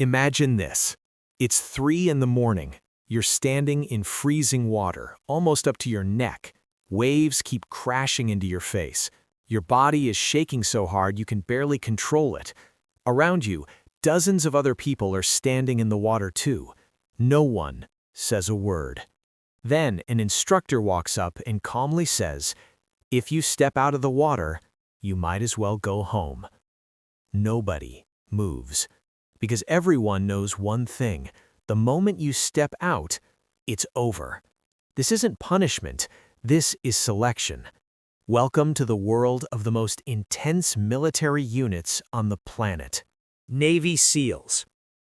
Imagine this. It's 3 in the morning. You're standing in freezing water, almost up to your neck. Waves keep crashing into your face. Your body is shaking so hard you can barely control it. Around you, dozens of other people are standing in the water too. No one says a word. Then an instructor walks up and calmly says, "If you step out of the water, you might as well go home." Nobody moves. Because everyone knows one thing. The moment you step out, it's over. This isn't punishment. This is selection. Welcome to the world of the most intense military units on the planet. Navy SEALs.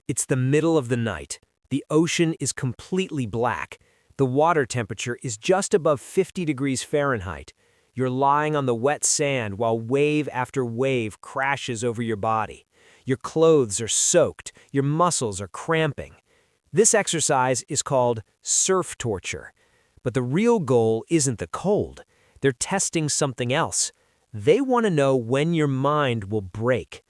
It's the middle of the night. The ocean is completely black. The water temperature is just above 50 degrees Fahrenheit. You're lying on the wet sand while wave after wave crashes over your body. Your clothes are soaked. Your muscles are cramping. This exercise is called surf torture. But the real goal isn't the cold. They're testing something else. They want to know when your mind will break.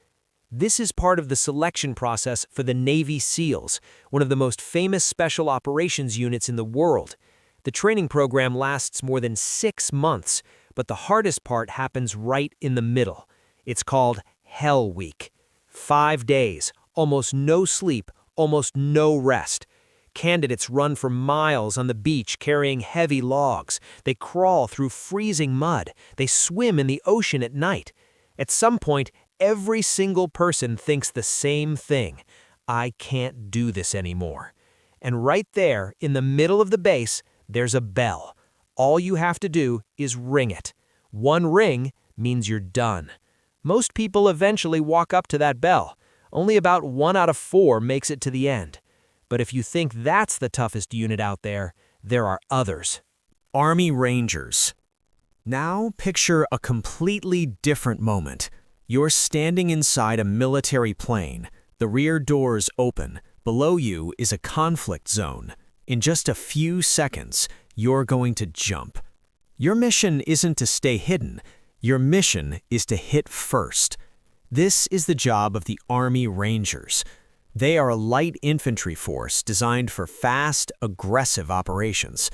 This is part of the selection process for the Navy SEALs, one of the most famous special operations units in the world. The training program lasts more than 6 months, but the hardest part happens right in the middle. It's called Hell Week. 5 days, almost no sleep, almost no rest. Candidates run for miles on the beach carrying heavy logs. They crawl through freezing mud. They swim in the ocean at night. At some point, every single person thinks the same thing. I can't do this anymore. And right there, in the middle of the base, there's a bell. All you have to do is ring it. One ring means you're done. Most people eventually walk up to that bell. Only about 1 out of 4 makes it to the end. But if you think that's the toughest unit out there, there are others. Army Rangers. Now picture a completely different moment. You're standing inside a military plane. The rear doors open. Below you is a conflict zone. In just a few seconds, you're going to jump. Your mission isn't to stay hidden. Your mission is to hit first. This is the job of the Army Rangers. They are a light infantry force designed for fast, aggressive operations.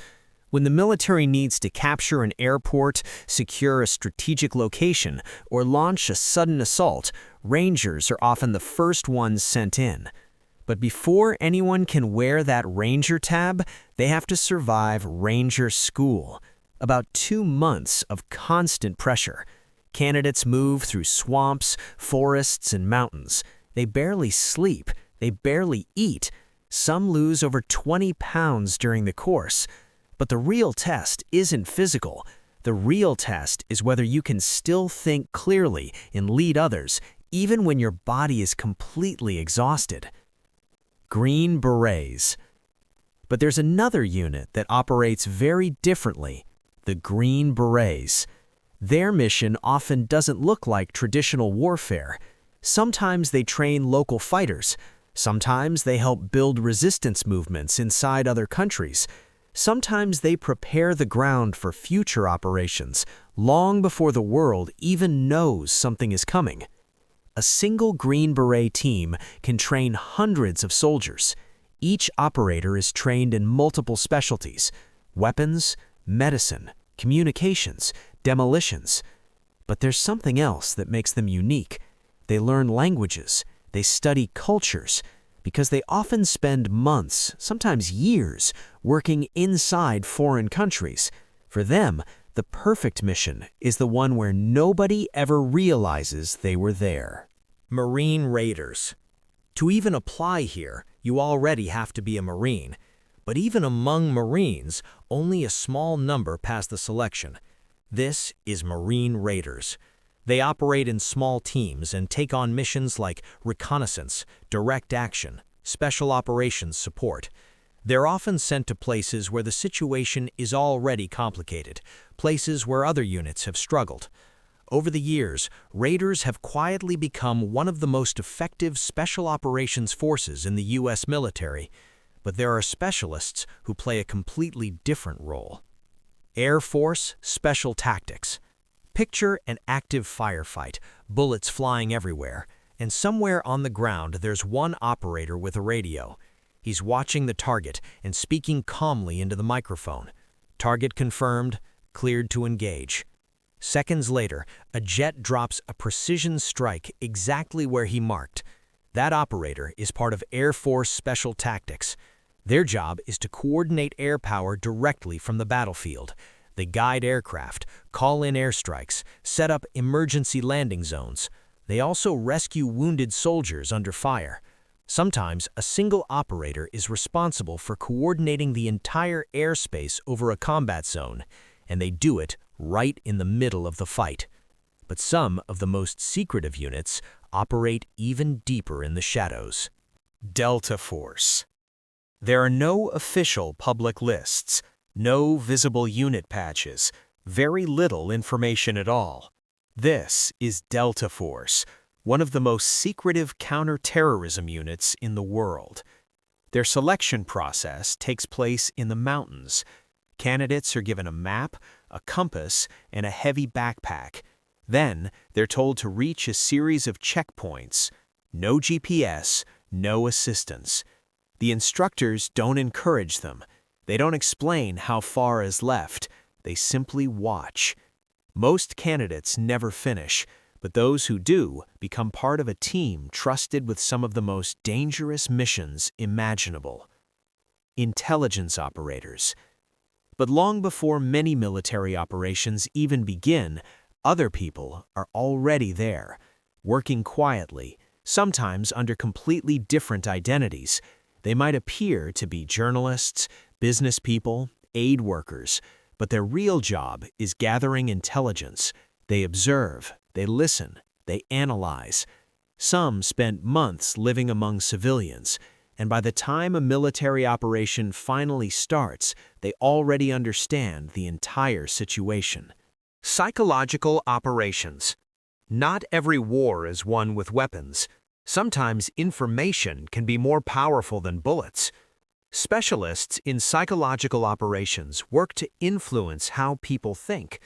When the military needs to capture an airport, secure a strategic location, or launch a sudden assault, Rangers are often the first ones sent in. But before anyone can wear that Ranger tab, they have to survive Ranger School. About 2 months of constant pressure. Candidates move through swamps, forests, and mountains. They barely sleep. They barely eat. Some lose over 20 pounds during the course. But the real test isn't physical. The real test is whether you can still think clearly and lead others, even when your body is completely exhausted. Green Berets. But there's another unit that operates very differently. The Green Berets. Their mission often doesn't look like traditional warfare. Sometimes they train local fighters. Sometimes they help build resistance movements inside other countries. Sometimes they prepare the ground for future operations, long before the world even knows something is coming. A single Green Beret team can train hundreds of soldiers. Each operator is trained in multiple specialties: weapons, medicine, communications, demolitions. But there's something else that makes them unique. They learn languages, they study cultures, because they often spend months, sometimes years, working inside foreign countries. For them, the perfect mission is the one where nobody ever realizes they were there. Marine Raiders. To even apply here, you already have to be a Marine. But even among Marines, only a small number pass the selection. This is Marine Raiders. They operate in small teams and take on missions like reconnaissance, direct action, special operations support. They're often sent to places where the situation is already complicated, places where other units have struggled. Over the years, Raiders have quietly become one of the most effective special operations forces in the U.S. military. But there are specialists who play a completely different role. Air Force Special Tactics. Picture an active firefight, bullets flying everywhere. And somewhere on the ground there's one operator with a radio. He's watching the target and speaking calmly into the microphone. Target confirmed, cleared to engage. Seconds later, a jet drops a precision strike exactly where he marked. That operator is part of Air Force Special Tactics. Their job is to coordinate air power directly from the battlefield. They guide aircraft, call in airstrikes, set up emergency landing zones. They also rescue wounded soldiers under fire. Sometimes a single operator is responsible for coordinating the entire airspace over a combat zone, and they do it right in the middle of the fight. But some of the most secretive units operate even deeper in the shadows. Delta Force. There are no official public lists, no visible unit patches, very little information at all. This is Delta Force, one of the most secretive counter-terrorism units in the world. Their selection process takes place in the mountains. Candidates are given a map, a compass, and a heavy backpack. Then, they're told to reach a series of checkpoints. No GPS, no assistance. The instructors don't encourage them. They don't explain how far is left. They simply watch. Most candidates never finish, but those who do become part of a team trusted with some of the most dangerous missions imaginable. Intelligence operators. But long before many military operations even begin, other people are already there, working quietly, sometimes under completely different identities. They might appear to be journalists, business people, aid workers, but their real job is gathering intelligence. They observe, they listen, they analyze. Some spent months living among civilians, and by the time a military operation finally starts, they already understand the entire situation. Psychological operations. Not every war is won with weapons. Sometimes information can be more powerful than bullets. Specialists in psychological operations work to influence how people think.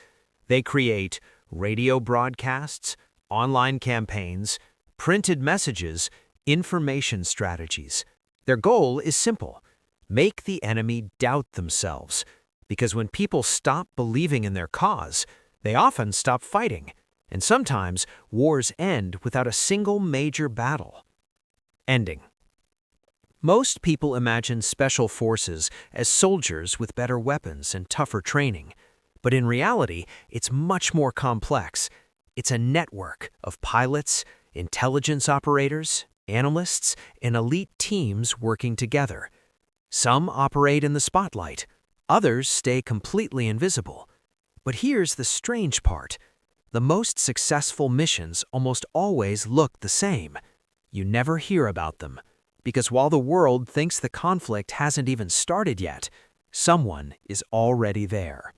They create radio broadcasts, online campaigns, printed messages, information strategies. Their goal is simple: make the enemy doubt themselves. Because when people stop believing in their cause, they often stop fighting, and sometimes wars end without a single major battle. Ending. Most people imagine special forces as soldiers with better weapons and tougher training. But in reality, it's much more complex. It's a network of pilots, intelligence operators, analysts, and elite teams working together. Some operate in the spotlight. Others stay completely invisible. But here's the strange part. The most successful missions almost always look the same. You never hear about them. Because while the world thinks the conflict hasn't even started yet, someone is already there.